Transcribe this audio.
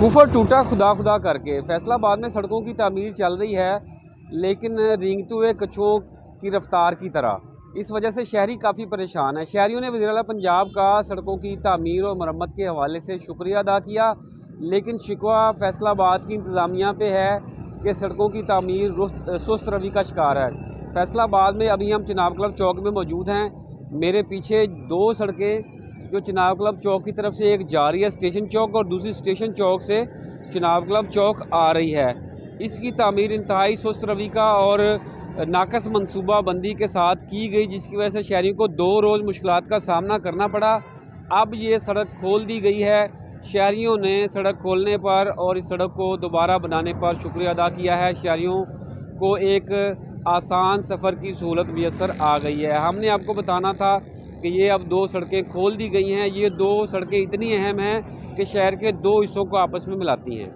कुफर टूटा खुदा खुदा करके फैसलाबाद में सड़कों की तामीर चल रही है, लेकिन रेंगते हुए कछुओं की रफ्तार की तरह। इस वजह से शहरी काफ़ी परेशान है। शहरियों ने वज़ीर आला पंजाब का सड़कों की तामीर और मरम्मत के हवाले से शुक्रिया अदा किया, लेकिन शिकवा फैसलाबाद की इंतज़ामिया पे है कि सड़कों की तामीर सुस्त रवि का शिकार है। फैसलाबाद में अभी हम चिनाब क्लब चौक में मौजूद हैं। मेरे पीछे दो सड़कें जो चिनाब क्लब चौक की तरफ से एक जा रही है स्टेशन चौक, और दूसरी स्टेशन चौक से चिनाब क्लब चौक आ रही है। इसकी तामीर इंतहाई सुस्त रवि का और नाकस मनसूबा बंदी के साथ की गई, जिसकी वजह से शहरियों को 2 रोज़ मुश्किलात का सामना करना पड़ा। अब ये सड़क खोल दी गई है। शहरियों ने सड़क खोलने पर और इस सड़क को दोबारा बनाने पर शुक्रिया अदा किया है। शहरियों को एक आसान सफ़र की सहूलत मैसर आ गई है। हमने आपको बताना था कि ये अब 2 सड़कें खोल दी गई हैं। ये 2 सड़कें इतनी अहम हैं कि शहर के 2 हिस्सों को आपस में मिलाती हैं।